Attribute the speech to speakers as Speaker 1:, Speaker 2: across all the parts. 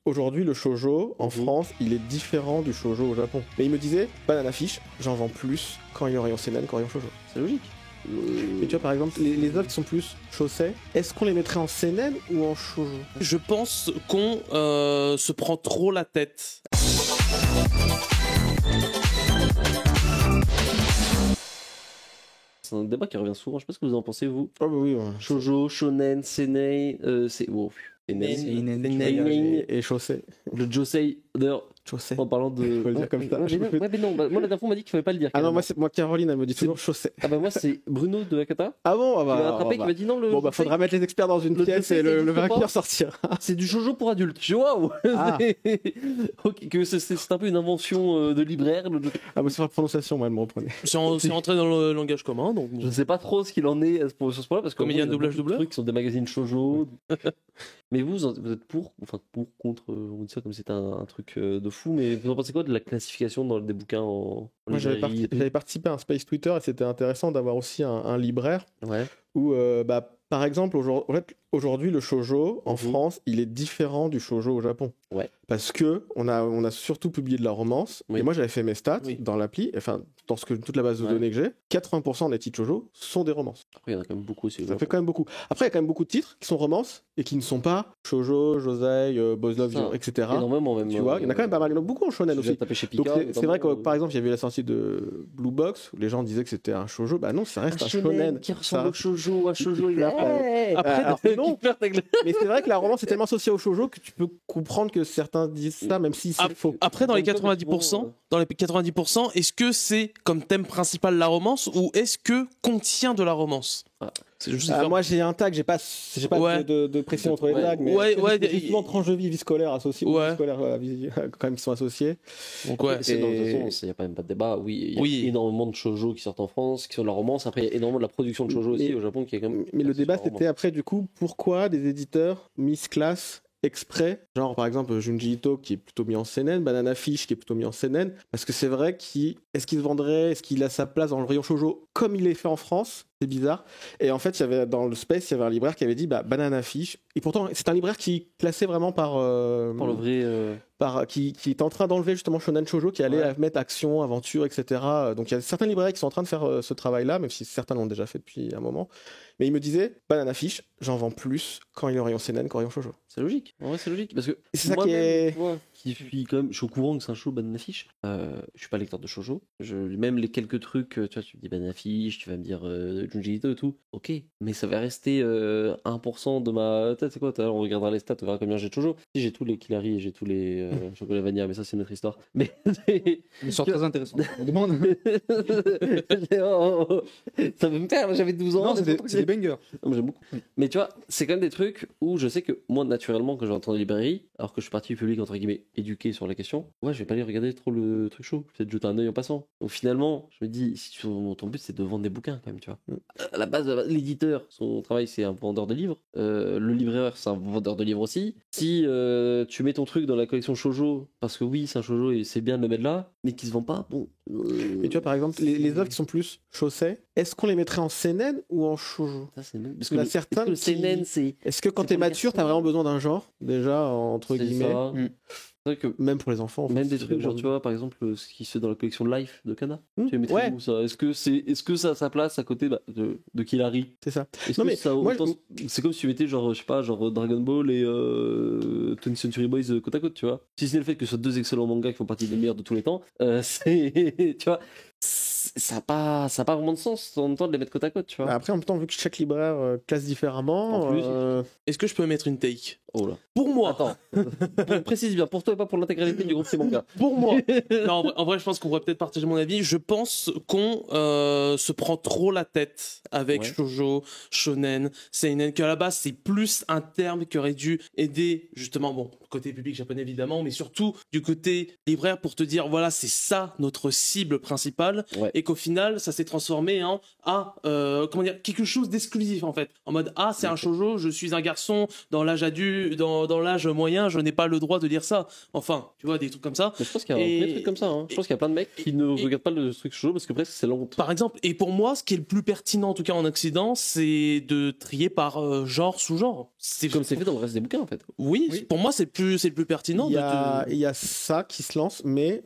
Speaker 1: aujourd'hui le shoujo en France, il est différent du shoujo au Japon. Mais il me disait, Banana Fish, j'en vends plus quand il y a rayon seinen qu'en rayon shoujo.
Speaker 2: C'est logique.
Speaker 1: Mais tu vois, par exemple, les œuvres qui sont plus shosei, est-ce qu'on les mettrait en seinen ou en shoujo?
Speaker 3: Je pense qu'on se prend trop la tête.
Speaker 2: C'est un débat qui revient souvent, je sais pas ce que vous en pensez vous.
Speaker 1: Oh bah oui, ouais.
Speaker 2: Shoujo, shonen, seinen, c'est... Oh,
Speaker 1: Et shosei.
Speaker 2: le josei, d'ailleurs,
Speaker 1: Shosei.
Speaker 2: en parlant de...
Speaker 1: Faut le dire comme ça.
Speaker 2: mais non, moi la dernière fois on m'a dit qu'il fallait pas le dire.
Speaker 1: Ah non,
Speaker 2: carrément.
Speaker 1: moi Caroline, elle me dit toujours shosei.
Speaker 2: Ah bah moi c'est Bruno de Akata
Speaker 1: Ah bon? Ah
Speaker 2: qui m'a
Speaker 1: bah,
Speaker 2: attrapé, qui m'a dit non le...
Speaker 1: bon bah faudra mettre les experts dans une
Speaker 2: Le
Speaker 1: pièce
Speaker 2: josei,
Speaker 1: et
Speaker 2: ça
Speaker 1: le
Speaker 2: existe
Speaker 1: vainqueur
Speaker 2: pas.
Speaker 1: sortira.
Speaker 2: C'est du shoujo pour adultes, tu vois ou...
Speaker 1: Ah.
Speaker 2: Ok, que c'est un peu une invention de libraire.
Speaker 1: Ah bah c'est la prononciation, moi elle me reprenait.
Speaker 3: C'est rentré dans le langage commun, donc bon.
Speaker 2: Je sais pas trop ce qu'il en est sur ce point-là parce que
Speaker 3: Comme il y a un
Speaker 2: beaucoup de
Speaker 3: doublage-doubleur.
Speaker 2: trucs qui sont des magazines shoujo. Mais vous êtes pour, enfin pour, contre, on dit ça comme si c'était un truc de fou, mais vous en pensez quoi de la classification des bouquins en
Speaker 1: Moi
Speaker 2: librairie et tout
Speaker 1: j'avais participé à un space Twitter et c'était intéressant d'avoir aussi un libraire
Speaker 2: Ouais.
Speaker 1: où bah par exemple aujourd'hui le shoujo en
Speaker 2: Mhm.
Speaker 1: France il est différent du shoujo au Japon.
Speaker 2: Ouais.
Speaker 1: Parce que on a surtout publié de la romance
Speaker 2: Oui.
Speaker 1: et moi j'avais fait mes stats
Speaker 3: Oui.
Speaker 1: dans l'appli, enfin dans toute la base de
Speaker 2: Ouais.
Speaker 1: données que j'ai, 80% des titres shoujo sont des romances.
Speaker 2: Après, il y en a quand même beaucoup aussi.
Speaker 1: Ça fait quand même beaucoup. Après il y a quand même beaucoup de titres qui sont romances et qui ne sont pas shoujo, josei, boys love
Speaker 2: Ça,
Speaker 1: you, etc.
Speaker 2: énormément même.
Speaker 1: Tu vois, il y en a quand même pas mal, il y en a beaucoup en shonen
Speaker 2: J'ai
Speaker 1: aussi.
Speaker 2: tapé chez
Speaker 1: Donc
Speaker 2: Pika.
Speaker 1: c'est vrai que par exemple il y avait la sortie de Blue Box où les gens disaient que c'était un shoujo, bah non ça reste un shonen.
Speaker 2: qui ressemble
Speaker 1: Ça-
Speaker 2: au shoujo, à shoujo, il a
Speaker 1: Après, alors que non.
Speaker 2: qui flirte avec le-
Speaker 1: Mais c'est vrai que la romance est tellement associée au shoujo que tu peux comprendre que certains disent ça même si c'est faux.
Speaker 3: Après, dans les
Speaker 2: Comme quoi,
Speaker 3: 90%, est-ce que c'est comme thème principal la romance ou est-ce que contient de la romance?
Speaker 2: Ah.
Speaker 3: C'est juste
Speaker 1: Ah,
Speaker 3: différent.
Speaker 1: moi j'ai un tag, j'ai pas
Speaker 3: Ouais.
Speaker 1: de pression entre les
Speaker 2: Ouais.
Speaker 1: tags, mais
Speaker 3: Ouais, ouais,
Speaker 1: j'ai souvent tranche de vie scolaire associée,
Speaker 3: Ouais.
Speaker 1: vie scolaire quand même qui sont associés.
Speaker 3: Donc ouais.
Speaker 2: C'est dans de
Speaker 1: Et-
Speaker 2: toute façon, il n'y a pas même pas de débat. Oui, il y a
Speaker 3: Oui.
Speaker 2: énormément de shoujo qui sortent en France, qui sont de la romance. Après, il y a énormément de la production de shoujo aussi
Speaker 1: Mais-
Speaker 2: au Japon qui est quand même.
Speaker 1: Mais le
Speaker 2: assez
Speaker 1: débat
Speaker 2: sur la
Speaker 1: c'était après du coup pourquoi des éditeurs misclassent exprès, genre par exemple Junji Ito qui est plutôt mis en seinen, Banana Fish qui est plutôt mis en seinen, parce que c'est vrai est-ce qu'il se vendrait, est-ce qu'il a sa place dans le rayon shoujo comme il est fait en France? C'est bizarre. Et en fait, il y avait dans le space, il y avait un libraire qui avait dit bah Banana Fish. Et pourtant, c'est un libraire qui classait vraiment par
Speaker 2: Pour le vrai.
Speaker 1: qui est en train d'enlever justement shonen shoujo, qui allait
Speaker 2: Ouais.
Speaker 1: mettre action, aventure, etc. Donc il y a certains libraires qui sont en train de faire ce travail-là, même si certains l'ont déjà fait depuis un moment. Mais il me disait Banana Fish, j'en vends plus quand il y a rayon seinen qu'en rayon shoujo.
Speaker 2: C'est logique. En vrai, c'est logique. Parce que
Speaker 1: Et c'est ça qui
Speaker 2: moi-même,
Speaker 1: est-
Speaker 2: tu vois, qui suis quand même, je suis au courant que c'est un show Banana Fish. Je suis pas lecteur de shoujo. Même les quelques trucs, tu vois, tu me dis Banana Fish, tu vas me dire Junji Ito et tout. Ok, mais ça va rester 1% de ma tête. C'est quoi? On regardera les stats, on verra combien j'ai de shoujo. Si j'ai tous les Killary et j'ai tous les Chocolat Vanilla, mais ça c'est notre histoire. Mais
Speaker 4: Une histoire très intéressante. On demande.
Speaker 2: ça veut me faire. J'avais 12 ans.
Speaker 4: Non, c'est des bangers.
Speaker 2: Non, mais j'aime beaucoup. Mais tu vois, c'est quand même des trucs où je sais que moi, naturellement, quand je vais entendre les librairies, alors que je suis parti du public, entre guillemets, éduqué sur la question, ouais, je vais pas aller regarder trop le truc chaud. Peut-être jeter un œil en passant. Donc finalement, je me dis, si ton but, c'est de vendre des bouquins quand même, tu vois. À la base, l'éditeur, son travail, c'est un vendeur de livres. Le libraire, c'est un vendeur de livres aussi. Si tu mets ton truc dans la collection shoujo, parce que oui, c'est un shoujo et c'est bien de le mettre là, mais qui se vend pas, bon.
Speaker 1: Mais tu vois, par exemple, les œuvres qui sont plus shosei, est-ce qu'on les mettrait en seinen ou en shoujo?
Speaker 2: Ça, c'est parce
Speaker 1: Il y en a
Speaker 2: le-
Speaker 1: certains
Speaker 2: est-ce que le
Speaker 1: qui-
Speaker 2: seinen, c'est.
Speaker 1: Est-ce que quand
Speaker 2: C'est
Speaker 1: t'es
Speaker 2: pour les
Speaker 1: mature,
Speaker 2: garçons.
Speaker 1: t'as vraiment besoin d'un genre, déjà, entre
Speaker 2: C'est
Speaker 1: guillemets,
Speaker 2: ça. C'est vrai que
Speaker 1: même pour les enfants. en
Speaker 2: même
Speaker 1: fait,
Speaker 2: des
Speaker 1: c'est
Speaker 2: trucs, genre,
Speaker 1: bon.
Speaker 2: tu vois, par exemple, ce qui se fait dans la collection Life de Kana.
Speaker 1: Hmm,
Speaker 2: Tu les mettrais
Speaker 1: ouais.
Speaker 2: où, ça? Est-ce que ça a sa place à côté de Killary?
Speaker 1: C'est ça.
Speaker 2: Est-ce
Speaker 1: Non,
Speaker 2: que
Speaker 1: mais
Speaker 2: ça a
Speaker 1: moi,
Speaker 2: autant- C'est comme si tu mettais, genre, je sais pas, genre Dragon Ball et 20th Century Boys côte à côte, tu vois. Si c'est le fait que ce soit deux excellents mangas qui font partie des meilleurs de tous les temps, c'est. Tu vois. Ça n'a pas vraiment de sens en même temps de les mettre côte à côte, tu vois.
Speaker 1: Après, en même temps, vu que chaque libraire classe différemment,
Speaker 2: En plus,
Speaker 3: Est-ce que je peux mettre une take?
Speaker 2: Oh là.
Speaker 3: Pour moi.
Speaker 2: Attends. Précise bien, pour toi et pas pour l'intégralité du groupe, c'est mon cas.
Speaker 3: Pour moi. Non, en vrai, je pense qu'on pourrait peut-être partager mon avis. Je pense qu'on se prend trop la tête avec
Speaker 2: Ouais.
Speaker 3: shoujo, shonen, seinen, qu'à la base, c'est plus un terme qui aurait dû aider, justement, bon, côté public japonais évidemment, mais surtout du côté libraire pour te dire, voilà, c'est ça notre cible principale,
Speaker 2: Ouais.
Speaker 3: et qu'au final, ça s'est transformé en, comment dire, quelque chose d'exclusif, en fait. En mode, c'est un shoujo, je suis un garçon, dans l'âge adulte, dans l'âge moyen, je n'ai pas le droit de lire ça. Enfin, tu vois, des trucs comme ça.
Speaker 2: Mais je pense qu'il y a
Speaker 3: Et-
Speaker 2: plein de trucs comme ça. Hein. Je pense qu'il y a plein de mecs qui ne regardent pas le truc shoujo parce que presque c'est l'honte.
Speaker 3: Par exemple, et pour moi, ce qui est le plus pertinent, en tout cas en Occident, c'est de trier par genre sous-genre. c'est
Speaker 2: Comme c'est fait dans le reste des bouquins en fait.
Speaker 3: Oui,
Speaker 4: Oui.
Speaker 3: pour moi c'est le plus pertinent.
Speaker 1: Il y a ça qui se lance, mais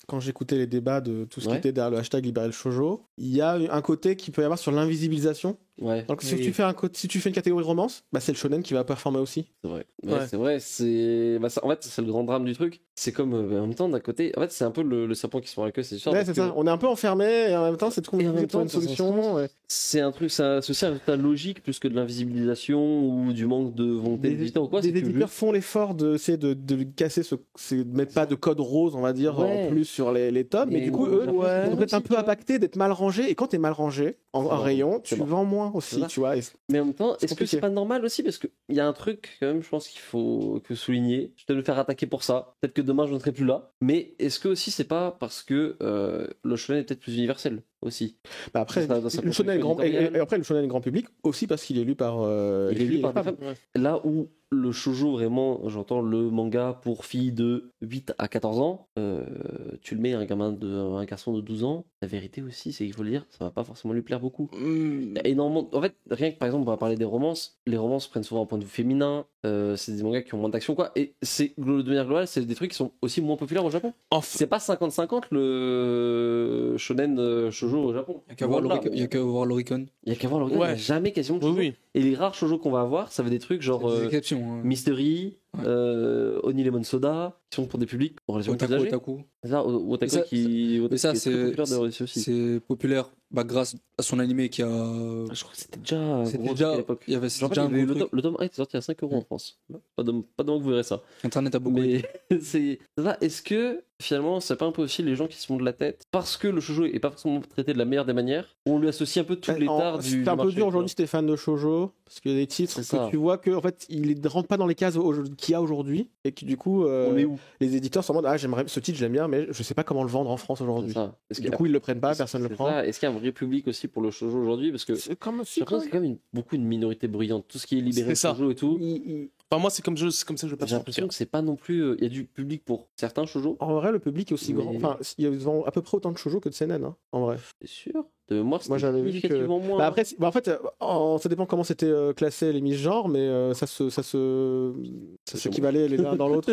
Speaker 1: quand j'écoutais les débats de tout ce qui
Speaker 2: Ouais.
Speaker 1: était derrière le hashtag libérer le shoujo, il y a un côté qui peut y avoir sur l'invisibilisation.
Speaker 2: Ouais,
Speaker 1: Donc si
Speaker 4: Oui.
Speaker 1: tu fais si tu fais une catégorie romance, bah c'est le shonen qui va performer aussi.
Speaker 2: c'est vrai.
Speaker 3: Ouais.
Speaker 2: Ouais, c'est vrai. En fait, c'est le grand drame du truc. C'est comme en même temps d'un côté. En fait, c'est un peu le serpent qui se mord la queue, c'est sûr.
Speaker 1: Ouais,
Speaker 2: parce
Speaker 1: c'est
Speaker 2: que
Speaker 1: ça. On est un peu enfermé et en même temps c'est de trouver
Speaker 2: Et en même temps,
Speaker 1: une
Speaker 2: ça se
Speaker 1: solution. Ouais.
Speaker 2: C'est un truc, c'est aussi un résultat logique plus que de l'invisibilisation ou du manque de volonté d'éditeur ou quoi.
Speaker 1: Des
Speaker 2: C'est que
Speaker 1: éditeurs
Speaker 2: juste-
Speaker 1: font l'effort de lui casser de mettre pas de code rose, on va dire,
Speaker 2: Ouais.
Speaker 1: en plus sur les tomes, mais du coup, eux, ils vont être un peu impactés d'être mal rangés, et quand t'es mal rangé en
Speaker 2: C'est bon.
Speaker 1: rayon,
Speaker 2: C'est
Speaker 1: tu
Speaker 2: bon.
Speaker 1: vend moins aussi,
Speaker 2: C'est ça.
Speaker 1: tu vois. Et
Speaker 2: Mais en même temps,
Speaker 1: C'est
Speaker 2: est-ce que
Speaker 1: compliqué.
Speaker 2: c'est pas normal aussi parce qu'il y a un truc quand même, je pense qu'il faut souligner. Je vais me faire attaquer pour ça. Peut-être que demain je ne serai plus là. Mais est-ce que aussi c'est pas parce que le shonen est peut-être plus universel aussi.
Speaker 1: Bah après,
Speaker 2: Dans sa
Speaker 1: le shonen
Speaker 2: construction
Speaker 1: grand,
Speaker 2: éditoriale.
Speaker 1: et après, le shonen grand public aussi parce qu'il est lu par
Speaker 2: Il est
Speaker 1: les
Speaker 2: lu
Speaker 1: filles et
Speaker 2: par
Speaker 1: les
Speaker 2: des
Speaker 1: femmes.
Speaker 2: femmes. Là où le shoujo vraiment, j'entends le manga pour filles de 8 à 14 ans, tu le mets à un garçon de 12 ans, la vérité aussi, c'est qu'il faut le dire, ça va pas forcément lui plaire beaucoup. Il y a énormément. En fait, rien que par exemple, on va parler des romances. Les romances prennent souvent un point de vue féminin. C'est des mangas qui ont moins d'action, quoi. Et c'est de manière globale, c'est des trucs qui sont aussi moins populaires au Japon. C'est pas 50-50 le shonen shoujo au Japon.
Speaker 4: Il y a qu'à voir l'Oricon.
Speaker 2: Il y a qu'à voir le regard,
Speaker 3: Ouais.
Speaker 2: il y a jamais quasiment de
Speaker 3: Oui,
Speaker 2: shoujo.
Speaker 3: oui.
Speaker 2: Et les rares shoujo qu'on va avoir, ça va être des trucs genre
Speaker 4: Des exceptions. Hein.
Speaker 2: Mystery,
Speaker 4: Ouais.
Speaker 2: Oni Lemon Soda, qui sont pour des publics en relation plus âgés.
Speaker 4: Otaku.
Speaker 2: C'est ça, Otaku
Speaker 4: Mais ça-
Speaker 2: qui
Speaker 4: mais ça,
Speaker 2: qui est très
Speaker 4: c'est-
Speaker 2: populaire de Russie aussi.
Speaker 4: C'est populaire grâce à son animé qui a.
Speaker 2: Je crois que c'était déjà un
Speaker 4: C'était
Speaker 2: gros
Speaker 4: déjà.
Speaker 2: truc à l'époque.
Speaker 4: Il y avait
Speaker 2: Je me
Speaker 4: déjà un
Speaker 2: rappelle,
Speaker 4: gros truc.
Speaker 2: le tome 1 était sorti à 5 € en France. Pas de que vous verrez ça.
Speaker 4: Internet a beaucoup aidé.
Speaker 2: Mais c'est ça. Est-ce que finalement, c'est pas un peu aussi les gens qui se font de la tête parce que le shoujo est pas forcément traité de la meilleure des manières, on lui associe un peu tous les tares du
Speaker 1: C'est un peu
Speaker 2: marché,
Speaker 1: dur aujourd'hui
Speaker 2: tu
Speaker 1: si t'es fan de shoujo parce qu'il y a des titres
Speaker 2: C'est ça.
Speaker 1: que tu vois que en fait il ne rentre pas dans les cases qu'il y a aujourd'hui et que du coup
Speaker 2: vois. On est où
Speaker 1: les éditeurs se demandent j'aimerais ce titre j'aime bien mais je sais pas comment le vendre en France
Speaker 2: C'est
Speaker 1: aujourd'hui.
Speaker 2: ça. Est-ce
Speaker 1: Du
Speaker 2: qu'il y a-
Speaker 1: coup ils le prennent pas,
Speaker 2: c'est-
Speaker 1: personne le
Speaker 2: c'est
Speaker 1: prend.
Speaker 2: ça. Est-ce qu'il y a un vrai public aussi pour le shoujo aujourd'hui? Parce que
Speaker 1: C'est comme
Speaker 2: j'ai l'impression que c'est quand même beaucoup une minorité bruyante. Tout ce qui est libéré
Speaker 3: C'est
Speaker 2: de
Speaker 3: ça.
Speaker 2: shoujo et tout.
Speaker 3: Enfin, moi, c'est comme ça que je
Speaker 2: J'ai
Speaker 3: perçois.
Speaker 2: l'impression que c'est pas non plus. Il y a du public pour certains shoujo.
Speaker 1: En vrai, le public est aussi
Speaker 2: Mais-
Speaker 1: grand. Enfin, ils ont à peu près autant de shoujo que de seinen, hein, en vrai.
Speaker 2: C'est sûr. De moi,
Speaker 1: Moi, j'avais vu que.
Speaker 2: significativement moins.
Speaker 1: Bah après, en fait, ça dépend comment c'était classé les genres, mais ça s'équivalait les l'un dans l'autre.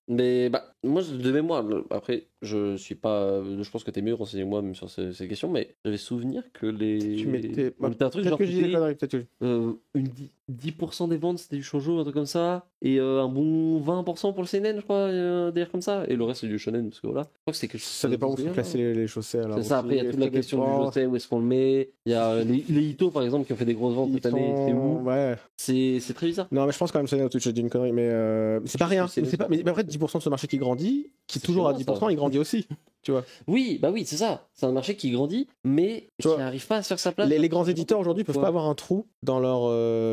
Speaker 2: Mais bah, moi, de mémoire, après, je suis pas. Je pense que t'es mieux renseigné que moi, même sur ces questions, mais j'avais souvenir que les.
Speaker 1: Tu mettais.
Speaker 2: On mettait un truc
Speaker 1: Peut-être
Speaker 2: genre.
Speaker 1: que je dis des
Speaker 2: c'était,
Speaker 1: conneries, peut-être que.
Speaker 2: 10% des ventes c'était du shoujo, un truc comme ça, et un bon 20% pour le seinen, je crois, délire comme ça, et le reste c'est du shonen, parce que voilà. Je crois que c'est quelque chose.
Speaker 1: Ça dépend où il faut classer les chaussettes. Alors
Speaker 2: C'est ça, après il y a
Speaker 1: aussi,
Speaker 2: toute la
Speaker 1: ça
Speaker 2: question
Speaker 1: dépend.
Speaker 2: du josei, où est-ce qu'on le met. Il y a les Ito par exemple qui ont fait des grosses ventes cette année, c'est où
Speaker 1: Ouais.
Speaker 2: C'est très bizarre.
Speaker 1: Non, mais je pense quand même que c'est je dis une connerie, mais c'est pas rien.
Speaker 2: C'est-
Speaker 1: Mais, mais après, 10% de ce marché qui grandit, qui est
Speaker 2: C'est
Speaker 1: toujours à
Speaker 2: sûrement
Speaker 1: 10%,
Speaker 2: ça.
Speaker 1: il grandit aussi. Tu vois.
Speaker 2: Oui, bah oui, c'est ça. C'est un marché qui grandit, mais
Speaker 1: Tu
Speaker 2: qui
Speaker 1: vois,
Speaker 2: n'arrive pas à se faire sa place.
Speaker 1: Les grands éditeurs aujourd'hui peuvent
Speaker 2: Ouais.
Speaker 1: pas avoir un trou dans leur,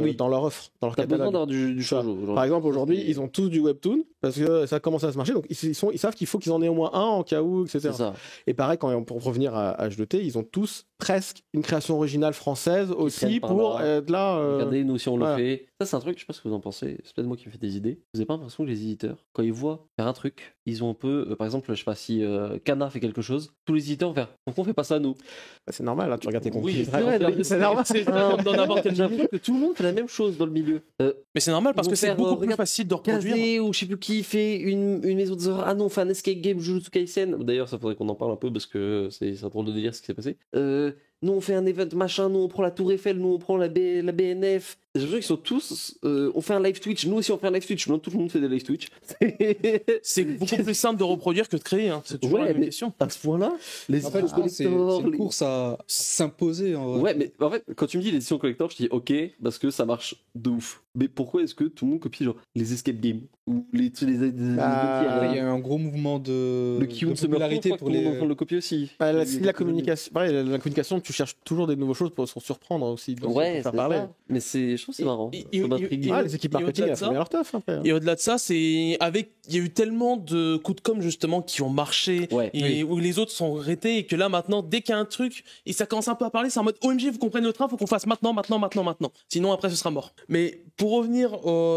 Speaker 2: Oui.
Speaker 1: dans leur offre, dans leur
Speaker 2: T'as besoin
Speaker 1: catalogue.
Speaker 2: d'avoir du
Speaker 1: Ça.
Speaker 2: shoujo. aujourd'hui.
Speaker 1: Par exemple, aujourd'hui,
Speaker 2: C'est-
Speaker 1: ils ont tous du webtoon parce que ça commence à se marcher, donc ils savent qu'il faut qu'ils en aient au moins un en cas où, etc.
Speaker 2: C'est ça.
Speaker 1: Et pareil, pour revenir à H2T, ils ont tous presque une création originale française aussi
Speaker 2: traînent par
Speaker 1: pour
Speaker 2: là.
Speaker 1: être là.
Speaker 2: Regardez, nous aussi on
Speaker 1: voilà.
Speaker 2: le fait. Ça, c'est un truc, je sais pas ce que vous en pensez, c'est peut-être moi qui me fais des idées. Vous avez pas l'impression que les éditeurs, quand ils voient faire un truc, ils ont un peu. Par exemple, je sais pas si Kana fait quelque chose, tous les éditeurs vont faire. Pourquoi on fait pas ça nous?
Speaker 1: Bah, c'est normal, hein, tu regardes tes concurrents.
Speaker 3: Oui,
Speaker 2: C'est vrai,
Speaker 1: c'est normal.
Speaker 3: C'est comme dans n'importe quel
Speaker 2: J'ai l'impression que tout le monde fait la même chose dans le milieu.
Speaker 3: Mais c'est normal parce
Speaker 2: Ils
Speaker 3: que
Speaker 2: vont
Speaker 3: c'est
Speaker 2: faire,
Speaker 3: beaucoup plus
Speaker 2: regarde,
Speaker 3: facile de reproduire.
Speaker 2: Kazé ou je sais plus qui fait une maison de horreur. Ah non, on fait un escape game Jujutsu Kaisen. D'ailleurs, ça faudrait qu'on en parle un peu parce que c'est un drôle de délire ce qui s'est passé. Nous on fait un event machin, nous on prend la Tour Eiffel, nous on prend la BNF. J'ai l'impression qu'ils sont tous. On fait un live Twitch, nous aussi on fait un live Twitch. Maintenant tout le monde fait des live Twitch.
Speaker 3: C'est beaucoup plus simple de reproduire que de créer. Hein. C'est toujours
Speaker 2: Ouais,
Speaker 3: la même
Speaker 2: mais-
Speaker 3: question.
Speaker 2: À ce point-là, les
Speaker 4: En fait,
Speaker 2: éditions
Speaker 4: je pense que c'est
Speaker 2: collector,
Speaker 4: une
Speaker 2: les-
Speaker 4: course à s'imposer. En vrai.
Speaker 2: Ouais, mais en fait, quand tu me dis l'édition collector, je dis ok, parce que ça marche de ouf. Mais pourquoi est-ce que tout le monde copie genre les escape games ou les
Speaker 1: Ah,
Speaker 4: Il y a un gros mouvement de,
Speaker 2: le Kiun
Speaker 4: de
Speaker 2: Summer
Speaker 4: popularité
Speaker 2: Flow,
Speaker 4: pour
Speaker 2: tout le monde est en
Speaker 4: les.
Speaker 2: train de le copier aussi.
Speaker 1: Bah, la communication, pareil, la communication, tu cherches toujours des nouvelles choses pour se surprendre aussi, pour
Speaker 2: Ouais,
Speaker 1: faire
Speaker 2: c'est
Speaker 1: parler.
Speaker 2: ça. Mais je trouve que c'est marrant. Ça m'intrigue.
Speaker 1: Ah, les équipes
Speaker 3: Et au-delà
Speaker 1: marketing,
Speaker 3: de
Speaker 1: elles
Speaker 3: ça-
Speaker 1: font bien leur taf. Après, hein.
Speaker 3: Et au-delà de ça, il y a eu tellement de coups de com justement qui ont marché
Speaker 2: Ouais.
Speaker 3: et où les autres sont arrêtés et que là maintenant, dès qu'il y a un truc et ça commence un peu à parler, c'est en mode OMG, vous comprenez le train, faut qu'on fasse maintenant. Sinon après ce sera mort. Mais pour revenir,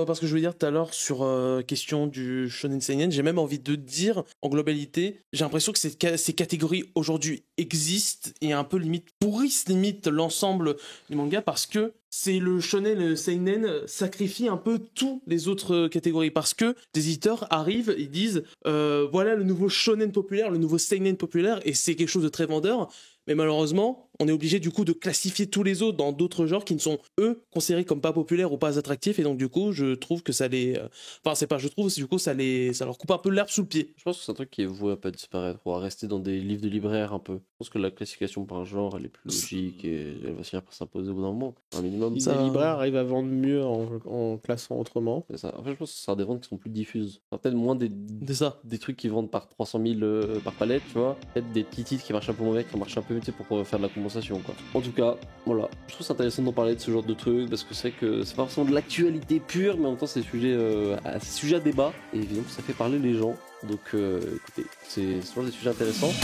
Speaker 3: parce que je voulais dire tout à l'heure sur question du shonen seinen, j'ai même envie de dire en globalité, j'ai l'impression que ces catégories aujourd'hui existent et un peu limite pourrissent limite l'ensemble du manga parce que c'est le shonen, le seinen sacrifie un peu tous les autres catégories parce que les éditeurs arrivent, ils disent voilà le nouveau shonen populaire, le nouveau seinen populaire et c'est quelque chose de très vendeur. Mais malheureusement, on est obligé du coup de classifier tous les autres dans d'autres genres qui ne sont eux considérés comme pas populaires ou pas attractifs et donc du coup je trouve que ça les, enfin c'est pas je trouve, c'est du coup ça leur coupe un peu l'herbe sous le pied.
Speaker 2: Je pense que c'est un truc qui est voué à pas disparaître ou à rester dans des livres de libraire un peu. Je pense que la classification par genre elle est plus logique et elle va finir par s'imposer au bout d'un moment, un minimum.
Speaker 1: Les libraires arrivent à vendre mieux en classant autrement.
Speaker 2: C'est ça. En fait, je pense que ce sera des ventes qui sont plus diffuses. Enfin, peut-être moins des trucs qui vendent par 300 000 par palette, tu vois. Peut-être des petits titres qui marchent un peu moins, qui marchent un peu mieux, tu sais, pour faire de la compensation, quoi. En tout cas, voilà. Je trouve c'est intéressant d'en parler de ce genre de trucs parce que c'est vrai que c'est pas forcément de l'actualité pure, mais en même temps, c'est sujet à débat. Et évidemment, ça fait parler les gens. Donc, écoutez, c'est toujours des sujets intéressants.